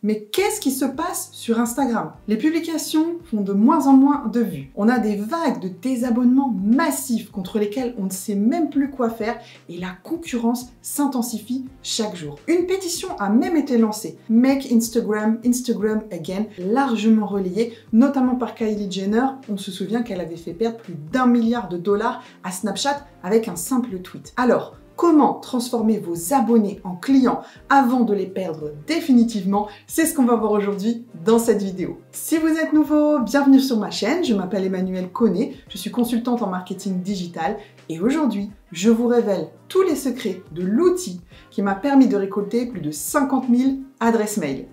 Mais qu'est-ce qui se passe sur Instagram? Les publications font de moins en moins de vues. On a des vagues de désabonnements massifs contre lesquels on ne sait même plus quoi faire et la concurrence s'intensifie chaque jour. Une pétition a même été lancée, Make Instagram Again, largement relayée, notamment par Kylie Jenner. On se souvient qu'elle avait fait perdre plus d'1 milliard de dollars à Snapchat avec un simple tweet. Alors, comment transformer vos abonnés en clients avant de les perdre définitivement? C'est ce qu'on va voir aujourd'hui dans cette vidéo. Si vous êtes nouveau, bienvenue sur ma chaîne. Je m'appelle Emmanuelle Connet, je suis consultante en marketing digital et aujourd'hui, je vous révèle tous les secrets de l'outil qui m'a permis de récolter plus de 50 000 adresses mail.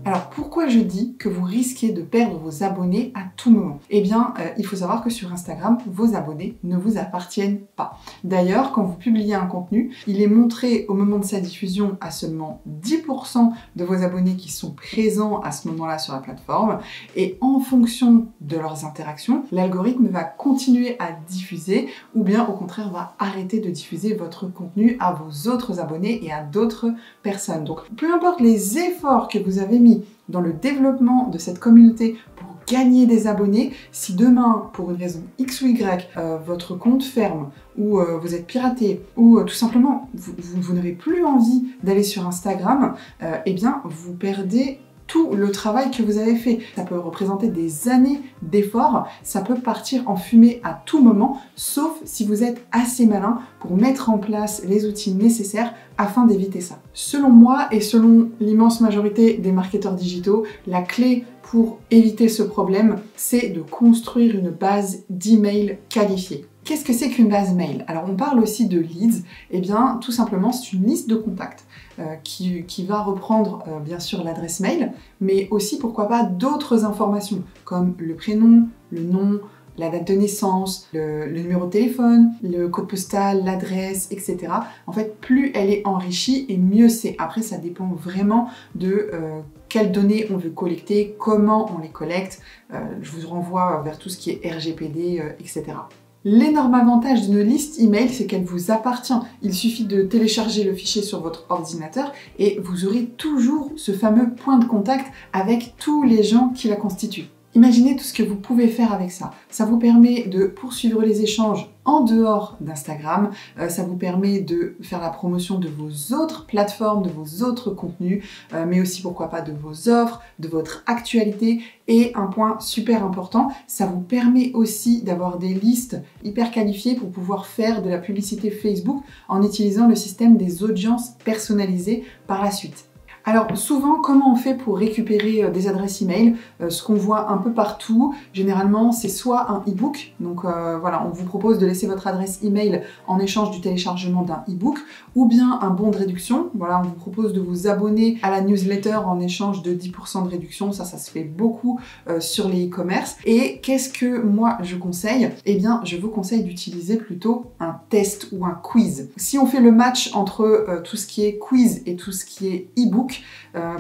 Alors pourquoi je dis que vous risquez de perdre vos abonnés à tout moment? Eh bien, il faut savoir que sur Instagram, vos abonnés ne vous appartiennent pas. D'ailleurs, quand vous publiez un contenu, il est montré au moment de sa diffusion à seulement 10% de vos abonnés qui sont présents à ce moment-là sur la plateforme. Et en fonction de leurs interactions, l'algorithme va continuer à diffuser ou bien au contraire va arrêter de diffuser votre contenu à vos autres abonnés et à d'autres personnes. Donc peu importe les efforts que vous avez mis dans le développement de cette communauté pour gagner des abonnés, si demain, pour une raison X ou Y, votre compte ferme, ou vous êtes piraté, ou tout simplement vous n'avez plus envie d'aller sur Instagram, eh bien vous perdez tout le travail que vous avez fait. Ça peut représenter des années d'efforts, ça peut partir en fumée à tout moment, sauf si vous êtes assez malin pour mettre en place les outils nécessaires afin d'éviter ça. Selon moi et selon l'immense majorité des marketeurs digitaux, la clé pour éviter ce problème, c'est de construire une base d'email qualifiée. Qu'est-ce que c'est qu'une base mail? Alors on parle aussi de leads, et bien tout simplement c'est une liste de contacts qui va reprendre bien sûr l'adresse mail, mais aussi pourquoi pas d'autres informations comme le prénom, le nom, la date de naissance, le numéro de téléphone, le code postal, l'adresse, etc. En fait, plus elle est enrichie et mieux c'est. Après, ça dépend vraiment de quelles données on veut collecter, comment on les collecte. Je vous renvoie vers tout ce qui est RGPD, etc. L'énorme avantage d'une liste email, c'est qu'elle vous appartient. Il suffit de télécharger le fichier sur votre ordinateur et vous aurez toujours ce fameux point de contact avec tous les gens qui la constituent. Imaginez tout ce que vous pouvez faire avec ça. Ça vous permet de poursuivre les échanges en dehors d'Instagram, ça vous permet de faire la promotion de vos autres plateformes, de vos autres contenus, mais aussi pourquoi pas de vos offres, de votre actualité. Et un point super important, ça vous permet aussi d'avoir des listes hyper qualifiées pour pouvoir faire de la publicité Facebook en utilisant le système des audiences personnalisées par la suite. Alors souvent, comment on fait pour récupérer des adresses email? Ce qu'on voit un peu partout, généralement, c'est soit un e-book, donc voilà, on vous propose de laisser votre adresse email en échange du téléchargement d'un e-book, ou bien un bon de réduction, voilà, on vous propose de vous abonner à la newsletter en échange de 10% de réduction, ça se fait beaucoup sur les e-commerce. Et qu'est-ce que moi je conseille? Eh bien, je vous conseille d'utiliser plutôt un test ou un quiz. Si on fait le match entre tout ce qui est quiz et tout ce qui est e-book,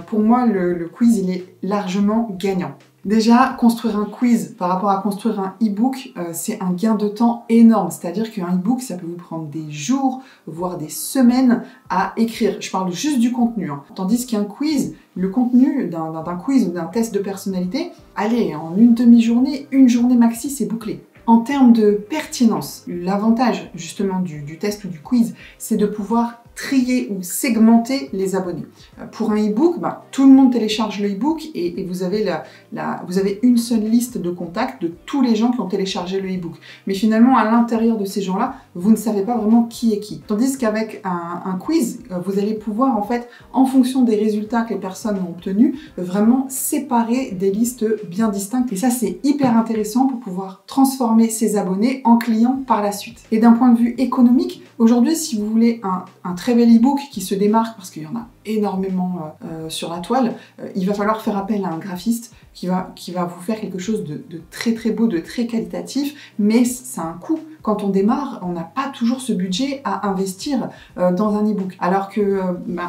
pour moi, le quiz, il est largement gagnant. Déjà, construire un quiz par rapport à construire un e-book, c'est un gain de temps énorme. C'est-à-dire qu'un e-book, ça peut vous prendre des jours, voire des semaines à écrire. Je parle juste du contenu. Tandis qu'un quiz, le contenu d'un quiz ou d'un test de personnalité, allez, en une demi-journée, une journée maxi, c'est bouclé. En termes de pertinence, l'avantage justement du test ou du quiz, c'est de pouvoir trier ou segmenter les abonnés. Pour un e-book, tout le monde télécharge le e-book et vous avez une seule liste de contacts de tous les gens qui ont téléchargé le e-book. Mais finalement, à l'intérieur de ces gens-là, vous ne savez pas vraiment qui est qui. Tandis qu'avec un quiz, vous allez pouvoir en fait, en fonction des résultats que les personnes ont obtenus, vraiment séparer des listes bien distinctes. Et ça, c'est hyper intéressant pour pouvoir transformer ces abonnés en clients par la suite. Et d'un point de vue économique, aujourd'hui, si vous voulez un très bel e-book qui se démarque, parce qu'il y en a énormément sur la toile, il va falloir faire appel à un graphiste qui va vous faire quelque chose de très très beau, de très qualitatif, mais ça a un coût. quand on démarre, on n'a pas toujours ce budget à investir dans un e-book. Alors que,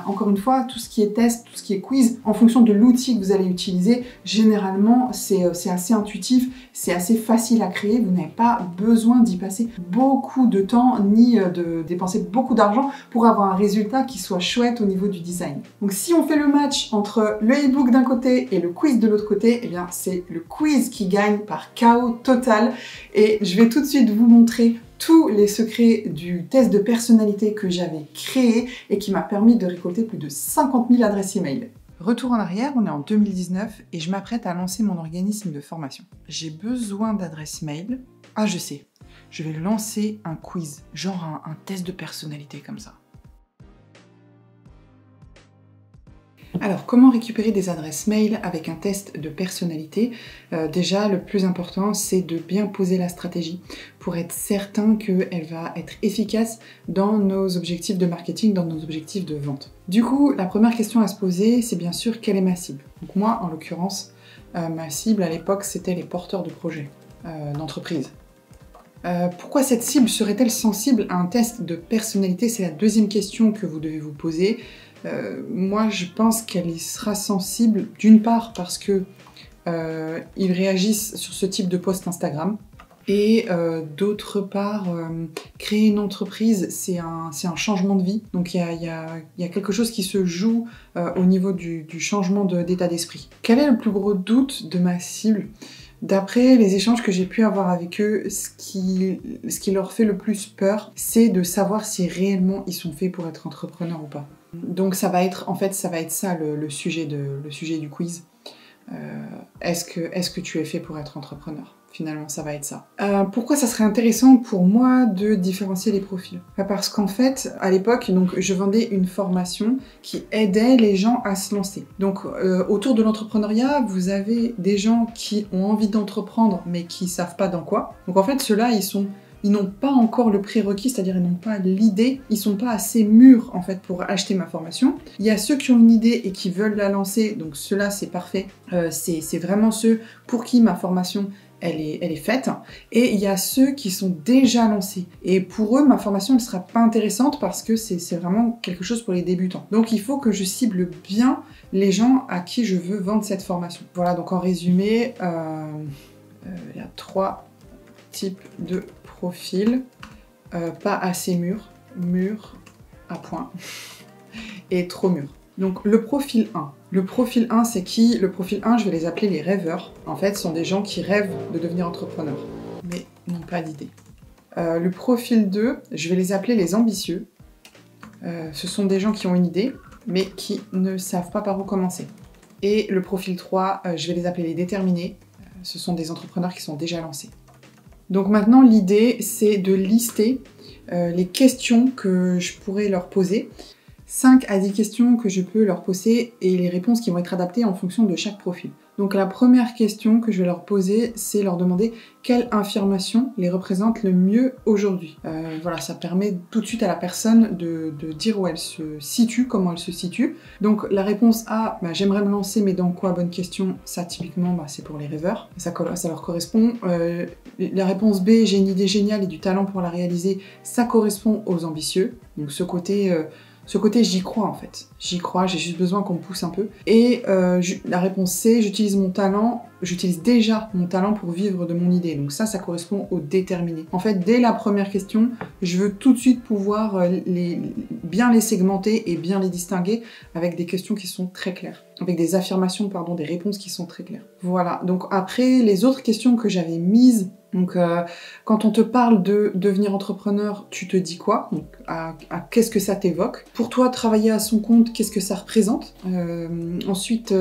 encore une fois, tout ce qui est test, tout ce qui est quiz, en fonction de l'outil que vous allez utiliser, généralement, c'est assez intuitif, c'est assez facile à créer. Vous n'avez pas besoin d'y passer beaucoup de temps, ni de dépenser beaucoup d'argent pour avoir un résultat qui soit chouette au niveau du design. Donc si on fait le match entre le e-book d'un côté et le quiz de l'autre côté, eh bien c'est le quiz qui gagne par chaos total. Et je vais tout de suite vous montrer tous les secrets du test de personnalité que j'avais créé et qui m'a permis de récolter plus de 50 000 adresses email. Retour en arrière, on est en 2019 et je m'apprête à lancer mon organisme de formation. J'ai besoin d'adresses mail. Ah, je sais, je vais lancer un quiz, genre un test de personnalité comme ça. Alors, comment récupérer des adresses mail avec un test de personnalité? Déjà, le plus important, c'est de bien poser la stratégie pour être certain qu'elle va être efficace dans nos objectifs de marketing, dans nos objectifs de vente. Du coup, la première question à se poser, c'est bien sûr quelle est ma cible. Donc moi, en l'occurrence, ma cible à l'époque, c'était les porteurs de projets d'entreprise. Pourquoi cette cible serait-elle sensible à un test de personnalité? C'est la deuxième question que vous devez vous poser. Moi, je pense qu'elle y sera sensible, d'une part parce que ils réagissent sur ce type de post Instagram, et d'autre part, créer une entreprise, c'est un changement de vie. Donc il y a quelque chose qui se joue au niveau du changement d'état d'esprit. Quel est le plus gros doute de ma cible? D'après les échanges que j'ai pu avoir avec eux, ce qui leur fait le plus peur, c'est de savoir si réellement ils sont faits pour être entrepreneurs ou pas. Donc ça va être ça le sujet du quiz. Est-ce que tu es fait pour être entrepreneur? Finalement, ça va être ça. Pourquoi ça serait intéressant pour moi de différencier les profils? Parce qu'en fait, à l'époque, donc, je vendais une formation qui aidait les gens à se lancer. Donc, autour de l'entrepreneuriat, vous avez des gens qui ont envie d'entreprendre, mais qui savent pas dans quoi. Donc, en fait, ceux-là, ils n'ont pas encore le prérequis, c'est-à-dire ils n'ont pas l'idée, ils sont pas assez mûrs en fait pour acheter ma formation. Il y a ceux qui ont une idée et qui veulent la lancer, donc ceux-là c'est parfait. C'est vraiment ceux pour qui ma formation elle est faite. Et il y a ceux qui sont déjà lancés. Et pour eux, ma formation ne sera pas intéressante parce que c'est vraiment quelque chose pour les débutants. Donc il faut que je cible bien les gens à qui je veux vendre cette formation. Voilà, donc en résumé, il y a 3 types de profils. Pas assez mûr à point, et trop mûr. Donc le profil 1. Le profil 1, c'est qui? Le profil 1, je vais les appeler les rêveurs. En fait, ce sont des gens qui rêvent de devenir entrepreneurs, mais n'ont pas d'idée. Le profil 2, je vais les appeler les ambitieux. Ce sont des gens qui ont une idée, mais qui ne savent pas par où commencer. Et le profil 3, je vais les appeler les déterminés. Ce sont des entrepreneurs qui sont déjà lancés. Donc maintenant, l'idée, c'est de lister les questions que je pourrais leur poser. 5 à 10 questions que je peux leur poser et les réponses qui vont être adaptées en fonction de chaque profil. Donc la première question que je vais leur poser, c'est leur demander quelle affirmation les représente le mieux aujourd'hui. Voilà, ça permet tout de suite à la personne de dire où elle se situe, comment elle se situe. Donc la réponse A, j'aimerais me lancer, mais dans quoi? Bonne question. Ça typiquement, c'est pour les rêveurs. Ça leur correspond. La réponse B, j'ai une idée géniale et du talent pour la réaliser. Ça correspond aux ambitieux. Donc ce côté, j'y crois en fait. J'y crois, j'ai juste besoin qu'on me pousse un peu. Et la réponse C, j'utilise déjà mon talent pour vivre de mon idée. Donc ça correspond au déterminé. En fait, dès la première question, je veux tout de suite pouvoir bien les segmenter et bien les distinguer avec des questions qui sont très claires. Avec des affirmations, des réponses qui sont très claires. Voilà, donc après, les autres questions que j'avais mises, donc quand on te parle de devenir entrepreneur, tu te dis quoi? Donc, qu'est-ce que ça t'évoque? Pour toi, travailler à son compte, qu'est-ce que ça représente? Ensuite,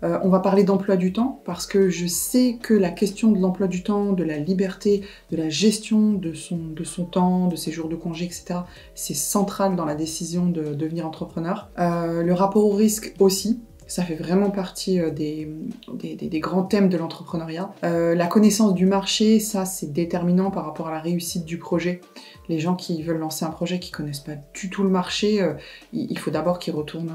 on va parler d'emploi du temps, parce que je sais que la question de l'emploi du temps, de la liberté, de la gestion de son temps, de ses jours de congé, etc., c'est central dans la décision de devenir entrepreneur. Le rapport au risque aussi. Ça fait vraiment partie des grands thèmes de l'entrepreneuriat. La connaissance du marché, ça c'est déterminant par rapport à la réussite du projet. Les gens qui veulent lancer un projet qui connaissent pas du tout le marché, il faut d'abord qu'ils retournent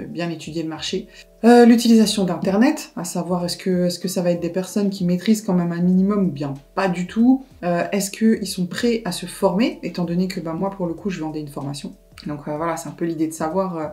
bien étudier le marché. L'utilisation d'internet, à savoir est-ce que ça va être des personnes qui maîtrisent quand même un minimum ou bien pas du tout. Est-ce qu'ils sont prêts à se former, étant donné que moi pour le coup je vendais une formation. Donc voilà, c'est un peu l'idée de savoir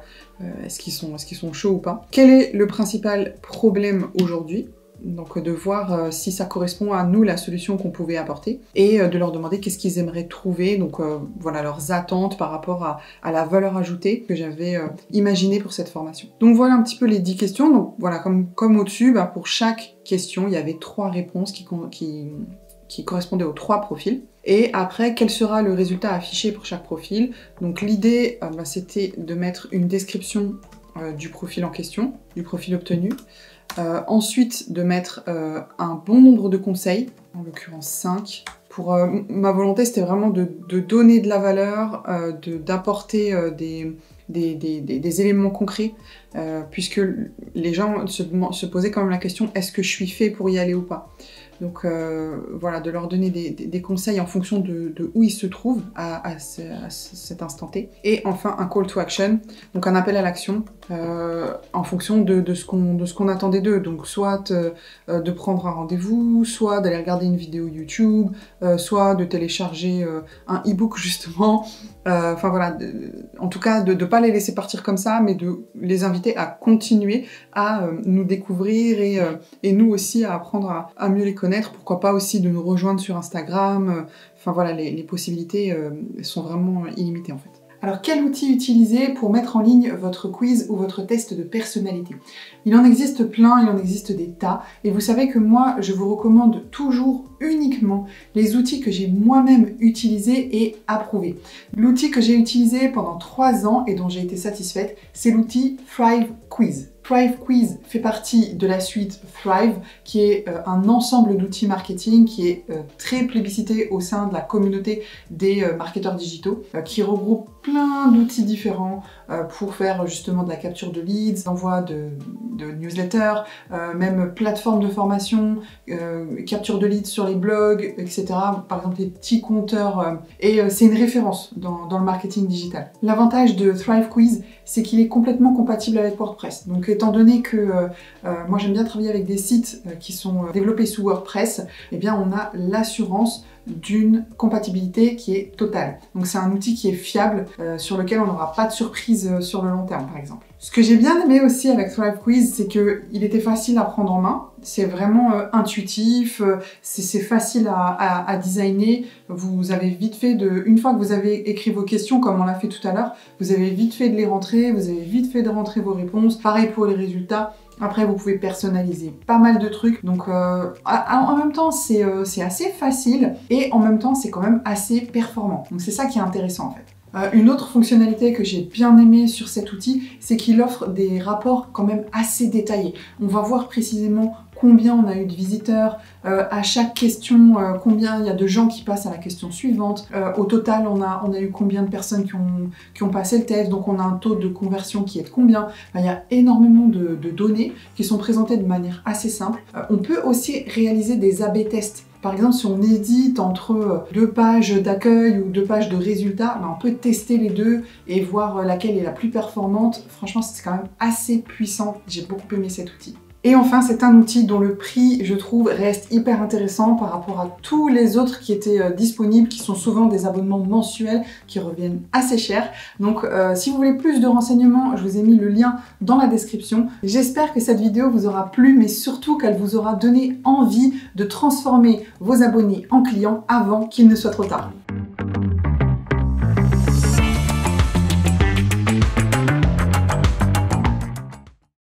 est-ce qu'ils sont chauds ou pas. Quel est le principal problème aujourd'hui? Donc de voir si ça correspond à nous, la solution qu'on pouvait apporter, et de leur demander qu'est-ce qu'ils aimeraient trouver, donc voilà leurs attentes par rapport à la valeur ajoutée que j'avais imaginée pour cette formation. Donc voilà un petit peu les 10 questions, donc voilà comme au-dessus, pour chaque question, il y avait 3 réponses qui correspondaient aux 3 profils. Et après, quel sera le résultat affiché pour chaque profil? Donc l'idée, c'était de mettre une description du profil en question, du profil obtenu. Ensuite, de mettre un bon nombre de conseils, en l'occurrence 5. Ma volonté, c'était vraiment de donner de la valeur, d'apporter des éléments concrets, puisque les gens se posaient quand même la question, est-ce que je suis fait pour y aller ou pas? Donc voilà, de leur donner des conseils en fonction de où ils se trouvent à cet instant T. Et enfin, un call to action, donc un appel à l'action en fonction de ce qu'on attendait d'eux. Donc soit de prendre un rendez-vous, soit d'aller regarder une vidéo YouTube, soit de télécharger un e-book justement. Enfin voilà, en tout cas de ne pas les laisser partir comme ça, mais de les inviter à continuer à nous découvrir et nous aussi à apprendre à mieux les connaître, pourquoi pas aussi de nous rejoindre sur Instagram, enfin voilà, les possibilités sont vraiment illimitées en fait. Alors quel outil utiliser pour mettre en ligne votre quiz ou votre test de personnalité? Il en existe plein, il en existe des tas, et vous savez que moi je vous recommande toujours uniquement les outils que j'ai moi-même utilisés et approuvés. L'outil que j'ai utilisé pendant 3 ans et dont j'ai été satisfaite, c'est l'outil Thrive Quiz. Thrive Quiz fait partie de la suite Thrive, qui est un ensemble d'outils marketing qui est très plébiscité au sein de la communauté des marketeurs digitaux, qui regroupe plein d'outils différents pour faire justement de la capture de leads, l'envoi de newsletters, même plateforme de formation, capture de leads sur les blogs, etc. Par exemple les petits compteurs, et c'est une référence dans le marketing digital. L'avantage de Thrive Quiz, c'est qu'il est complètement compatible avec WordPress. Donc étant donné que moi j'aime bien travailler avec des sites qui sont développés sous WordPress, eh bien on a l'assurance d'une compatibilité qui est totale. Donc c'est un outil qui est fiable, sur lequel on n'aura pas de surprise sur le long terme par exemple. Ce que j'ai bien aimé aussi avec Thrive Quiz, c'est qu'il était facile à prendre en main, c'est vraiment intuitif, c'est facile à designer, vous avez vite fait une fois que vous avez écrit vos questions comme on l'a fait tout à l'heure, vous avez vite fait de les rentrer, vous avez vite fait de rentrer vos réponses, pareil pour les résultats. Après, vous pouvez personnaliser pas mal de trucs. Donc, en même temps, c'est assez facile et en même temps, c'est quand même assez performant. Donc, c'est ça qui est intéressant en fait. Une autre fonctionnalité que j'ai bien aimée sur cet outil, c'est qu'il offre des rapports quand même assez détaillés. On va voir précisément combien on a eu de visiteurs, à chaque question, combien il y a de gens qui passent à la question suivante. Au total, on a eu combien de personnes qui ont passé le test, donc on a un taux de conversion qui est de combien. Enfin, il y a énormément de données qui sont présentées de manière assez simple. On peut aussi réaliser des A/B tests. Par exemple, si on hésite entre 2 pages d'accueil ou 2 pages de résultats, on peut tester les deux et voir laquelle est la plus performante. Franchement, c'est quand même assez puissant. J'ai beaucoup aimé cet outil. Et enfin, c'est un outil dont le prix, je trouve, reste hyper intéressant par rapport à tous les autres qui étaient disponibles, qui sont souvent des abonnements mensuels qui reviennent assez cher. Donc, si vous voulez plus de renseignements, je vous ai mis le lien dans la description. J'espère que cette vidéo vous aura plu, mais surtout qu'elle vous aura donné envie de transformer vos abonnés en clients avant qu'il ne soit trop tard.